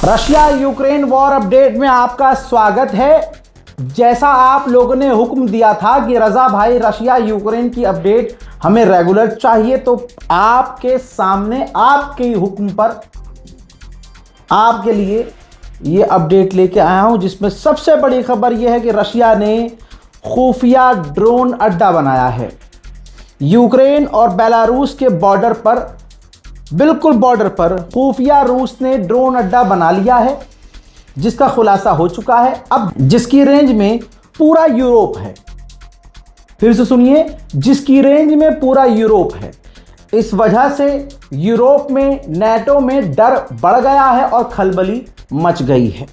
Russia Ukraine war update में आपका स्वागत है। जैसा आप लोगों ने हुक्म दिया था कि रजा भाई रशिया यूक्रेन की अपडेट हमें रेगुलर चाहिए, तो आपके सामने आपके हुक्म पर आपके लिए ये अपडेट लेके आया हूं, जिसमें सबसे बड़ी खबर यह है कि रशिया ने खुफिया ड्रोन अड्डा बनाया है यूक्रेन और बेलारूस के बॉर्डर पर। बिल्कुल बॉर्डर पर खुफिया रूस ने ड्रोन अड्डा बना लिया है, जिसका खुलासा हो चुका है, अब जिसकी रेंज में पूरा यूरोप है। फिर से सुनिए, जिसकी रेंज में पूरा यूरोप है। इस वजह से यूरोप में नेटो में डर बढ़ गया है और खलबली मच गई है।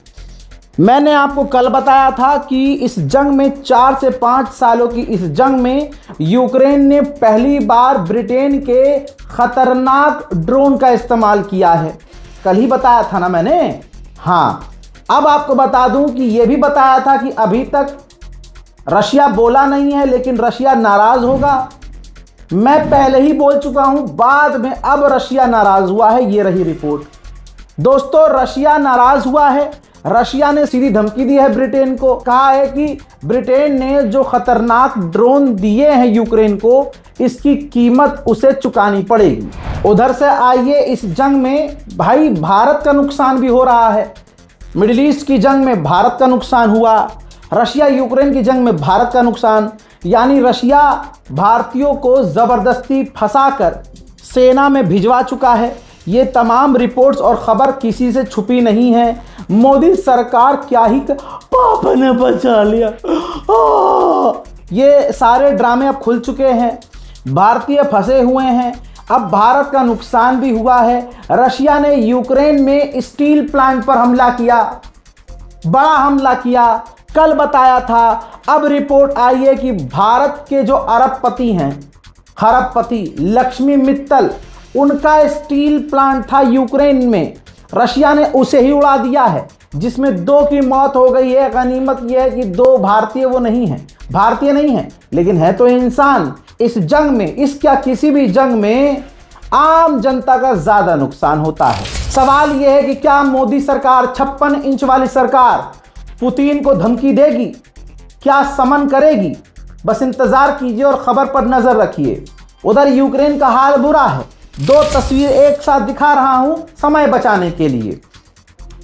मैंने आपको कल बताया था कि इस जंग में 4 से 5 सालों की इस जंग में यूक्रेन ने पहली बार ब्रिटेन के खतरनाक ड्रोन का इस्तेमाल किया है। कल ही बताया था ना मैंने। हाँ, अब आपको बता दूं कि यह भी बताया था कि अभी तक रशिया बोला नहीं है, लेकिन रशिया नाराज होगा। मैं पहले ही बोल चुका हूं, बाद में अब रशिया नाराज हुआ है। ये रही रिपोर्ट। दोस्तों, रशिया नाराज हुआ है। रशिया ने सीधी धमकी दी है ब्रिटेन को। कहा है कि ब्रिटेन ने जो खतरनाक ड्रोन दिए हैं यूक्रेन को, इसकी कीमत उसे चुकानी पड़ेगी। उधर से आइए, इस जंग में भाई भारत का नुकसान भी हो रहा है। मिडिल ईस्ट की जंग में भारत का नुकसान हुआ, रशिया यूक्रेन की जंग में भारत का नुकसान। यानी रशिया भारतीयों को जबरदस्ती फंसाकर सेना में भिजवा चुका है। ये तमाम रिपोर्ट्स और खबर किसी से छुपी नहीं है। मोदी सरकार क्या ही पापा ने बचा लिया, ये सारे ड्रामे अब खुल चुके हैं। भारतीय फंसे हुए हैं। अब भारत का नुकसान भी हुआ है। रशिया ने यूक्रेन में स्टील प्लांट पर हमला किया, बड़ा हमला किया। कल बताया था, अब रिपोर्ट आई है कि भारत के जो अरबपति हैं, खरबपति लक्ष्मी मित्तल, उनका स्टील प्लांट था यूक्रेन में। रशिया ने उसे ही उड़ा दिया है, जिसमें 2 की मौत हो गई है। गनीमत यह है कि 2 भारतीय वो नहीं हैं, भारतीय नहीं हैं, लेकिन है तो इंसान। इस जंग में, इस क्या किसी भी जंग में आम जनता का ज्यादा नुकसान होता है। सवाल यह है कि क्या मोदी सरकार, 56 इंच वाली सरकार, पुतिन को धमकी देगी? क्या समन करेगी? बस इंतजार कीजिए और खबर पर नजर रखिए। उधर यूक्रेन का हाल बुरा है। 2 तस्वीर एक साथ दिखा रहा हूं समय बचाने के लिए।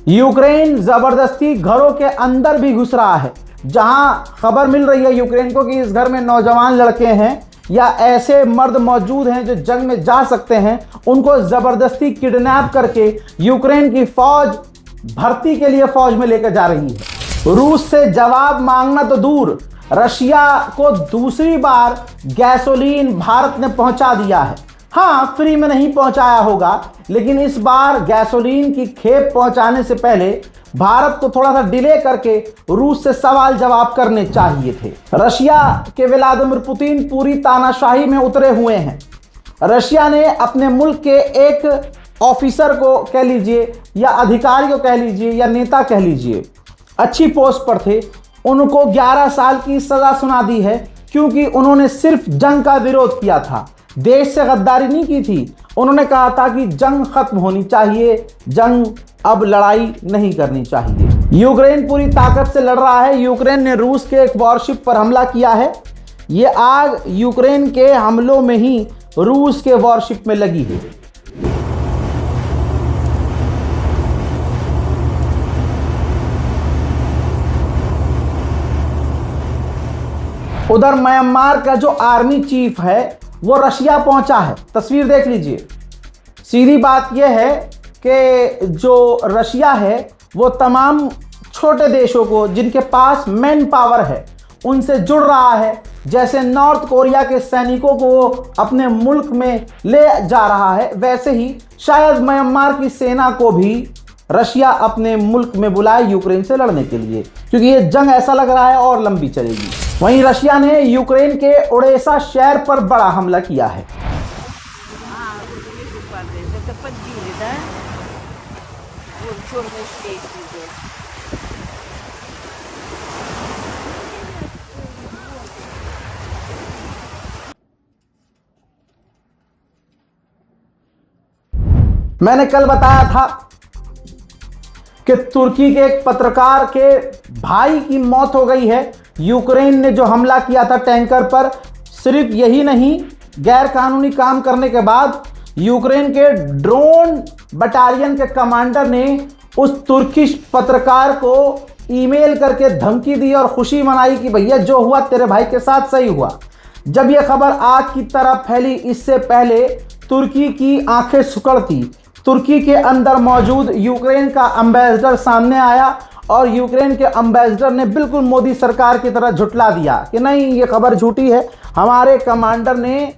यूक्रेन जबरदस्ती घरों के अंदर भी घुस रहा है। जहां खबर मिल रही है यूक्रेन को कि इस घर में नौजवान लड़के हैं या ऐसे मर्द मौजूद हैं जो जंग में जा सकते हैं, उनको जबरदस्ती किडनैप करके यूक्रेन की फौज भर्ती के लिए फौज में लेकर जा रही है। रूस से जवाब मांगना तो दूर, रशिया को दूसरी बार गैसोलीन भारत ने पहुंचा दिया है। हाँ, फ्री में नहीं पहुंचाया होगा, लेकिन इस बार गैसोलीन की खेप पहुंचाने से पहले भारत को थोड़ा सा डिले करके रूस से सवाल जवाब करने चाहिए थे। रशिया के व्लादिमीर पुतिन पूरी तानाशाही में उतरे हुए हैं। रशिया ने अपने मुल्क के एक ऑफिसर को कह लीजिए, या अधिकारी को कह लीजिए, या नेता कह लीजिए, अच्छी पोस्ट पर थे, उनको 11 साल की सजा सुना दी है, क्योंकि उन्होंने सिर्फ जंग का विरोध किया था, देश से गद्दारी नहीं की थी। उन्होंने कहा था कि जंग खत्म होनी चाहिए, जंग अब लड़ाई नहीं करनी चाहिए। यूक्रेन पूरी ताकत से लड़ रहा है। यूक्रेन ने रूस के एक वॉरशिप पर हमला किया है। ये आग यूक्रेन के हमलों में ही रूस के वॉरशिप में लगी है। उधर म्यांमार का जो आर्मी चीफ है वो रशिया पहुंचा है। तस्वीर देख लीजिए। सीधी बात यह है कि जो रशिया है वो तमाम छोटे देशों को, जिनके पास मैन पावर है, उनसे जुड़ रहा है। जैसे नॉर्थ कोरिया के सैनिकों को वो अपने मुल्क में ले जा रहा है, वैसे ही शायद म्यांमार की सेना को भी रशिया अपने मुल्क में बुलाए यूक्रेन से लड़ने के लिए, क्योंकि ये जंग ऐसा लग रहा है और लंबी चलेगी। वहीं रशिया ने यूक्रेन के ओडेसा शहर पर बड़ा हमला किया है। मैंने कल बताया था कि तुर्की के एक पत्रकार के भाई की मौत हो गई है। यूक्रेन ने जो हमला किया था टैंकर पर, सिर्फ यही नहीं, गैर कानूनी काम करने के बाद यूक्रेन के ड्रोन बटालियन के कमांडर ने उस तुर्किश पत्रकार को ईमेल करके धमकी दी और खुशी मनाई कि भैया जो हुआ तेरे भाई के साथ सही हुआ। जब यह खबर आग की तरह फैली, इससे पहले तुर्की की आंखें सिकुड़ थी। तुर्की के अंदर मौजूद यूक्रेन का एम्बेसडर सामने आया और यूक्रेन के एम्बेसडर ने बिल्कुल मोदी सरकार की तरह झुटला दिया कि नहीं, ये खबर झूठी है, हमारे कमांडर ने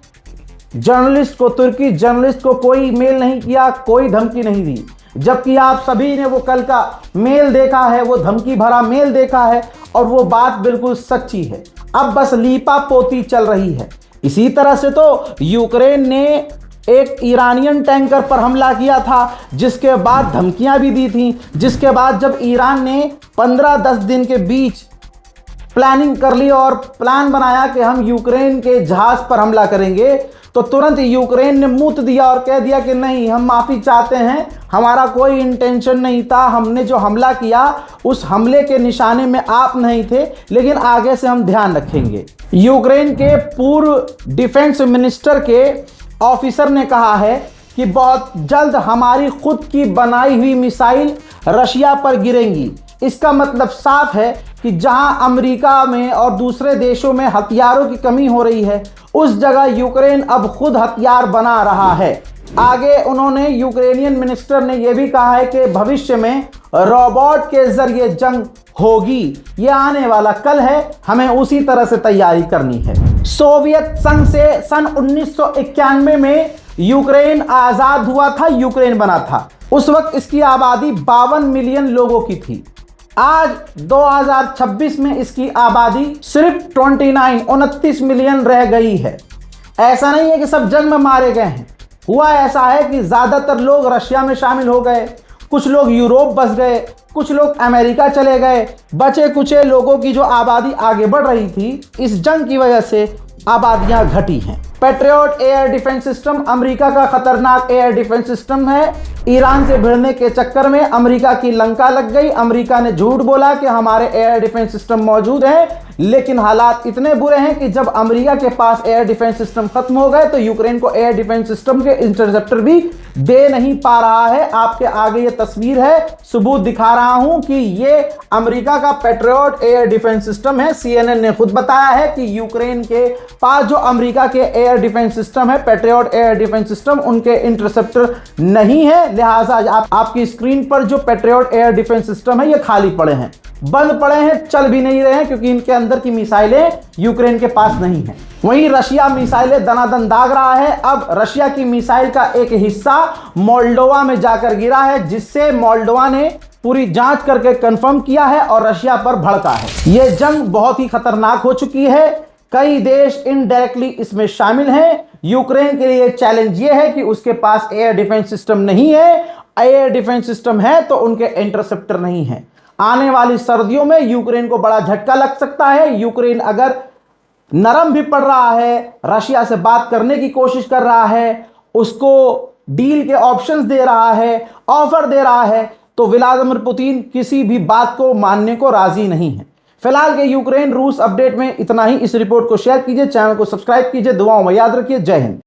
जर्नलिस्ट को, तुर्की जर्नलिस्ट को कोई मेल नहीं किया, कोई धमकी नहीं दी। जबकि आप सभी ने वो कल का मेल देखा है, वो धमकी भरा मेल देखा है और वो बात बिल्कुल सच्ची है। अब बस लीपा पोती चल रही है। इसी तरह से तो यूक्रेन ने एक ईरानियन टैंकर पर हमला किया था, जिसके बाद धमकियां भी दी थी, जिसके बाद जब ईरान ने 15-10 दिन के बीच प्लानिंग कर ली और प्लान बनाया कि हम यूक्रेन के जहाज पर हमला करेंगे, तो तुरंत यूक्रेन ने मुंह दिया और कह दिया कि नहीं, हम माफ़ी चाहते हैं, हमारा कोई इंटेंशन नहीं था, हमने जो हमला किया उस हमले के निशाने में आप नहीं थे, लेकिन आगे से हम ध्यान रखेंगे। यूक्रेन के पूर्व डिफेंस मिनिस्टर के ऑफिसर ने कहा है कि बहुत जल्द हमारी खुद की बनाई हुई मिसाइल रशिया पर गिरेंगी। इसका मतलब साफ है कि जहां अमेरिका में और दूसरे देशों में हथियारों की कमी हो रही है, उस जगह यूक्रेन अब खुद हथियार बना रहा है। आगे उन्होंने, यूक्रेनियन मिनिस्टर ने यह भी कहा है कि भविष्य में रोबोट के जरिए जंग होगी। यह आने वाला कल है, हमें उसी तरह से तैयारी करनी है। सोवियत संघ से सन 1991 में यूक्रेन आजाद हुआ था, यूक्रेन बना था। उस वक्त इसकी आबादी 52 मिलियन लोगों की थी। आज 2026 में इसकी आबादी सिर्फ 29 मिलियन रह गई है। ऐसा नहीं है कि सब जंग में मारे गए हैं, हुआ ऐसा है कि ज़्यादातर लोग रशिया में शामिल हो गए, कुछ लोग यूरोप बस गए, कुछ लोग अमेरिका चले गए। बचे कुचे लोगों की जो आबादी आगे बढ़ रही थी, इस जंग की वजह से आबादियां घटी हैं। Patriot air defence system America का खतरनाक एयर डिफेंस सिस्टम है। ईरान से भिड़ने के चक्कर में अमेरिका की लंका लग गई। अमेरिका ने झूठ बोला कि हमारे एयर डिफेंस सिस्टम मौजूद हैं, लेकिन हालात इतने बुरे हैं कि जब अमेरिका के पास एयर डिफेंस सिस्टम खत्म हो गए तो यूक्रेन को एयर डिफेंस सिस्टम के इंटरसेप्टर भी दे नहीं पा रहा है। आपके आगे ये तस्वीर है, सबूत दिखा रहा हूं कि ये अमेरिका का पैट्रियट एयर डिफेंस सिस्टम है। CNN ने खुद बताया है कि यूक्रेन के पास जो अमेरिका के एयर डिफेंस सिस्टम है, पैट्रियट एयर डिफेंस सिस्टम, उनके इंटरसेप्टर नहीं है। लिहाजा आपकी स्क्रीन पर जो पैट्रियट एयर डिफेंस सिस्टम है, ये खाली पड़े हैं, बंद पड़े हैं, चल भी नहीं रहे हैं, क्योंकि इनके अंदर की मिसाइलें यूक्रेन के पास नहीं है। वहीं रशिया मिसाइलें दनादन दाग रहा है। अब रशिया की मिसाइल का एक हिस्सा मोल्डोवा में जाकर गिरा है, जिससे मोल्डोवा ने पूरी जांच करके कंफर्म किया है और रशिया पर भड़का है। यह जंग बहुत ही खतरनाक हो चुकी है। कई देश इनडायरेक्टली इसमें शामिल हैं। यूक्रेन के लिए चैलेंज यह है कि उसके पास एयर डिफेंस सिस्टम नहीं है। एयर डिफेंस सिस्टम है तो उनके इंटरसेप्टर नहीं है। आने वाली सर्दियों में यूक्रेन को बड़ा झटका लग सकता है। यूक्रेन अगर नरम भी पड़ रहा है, रशिया से बात करने की कोशिश कर रहा है, उसको डील के ऑप्शंस दे रहा है, ऑफर दे रहा है, तो व्लादिमीर पुतिन किसी भी बात को मानने को राजी नहीं है। फिलहाल के यूक्रेन रूस अपडेट में इतना ही। इस रिपोर्ट को शेयर कीजिए, चैनल को सब्सक्राइब कीजिए, दुआओं में याद रखिए। जय हिंद।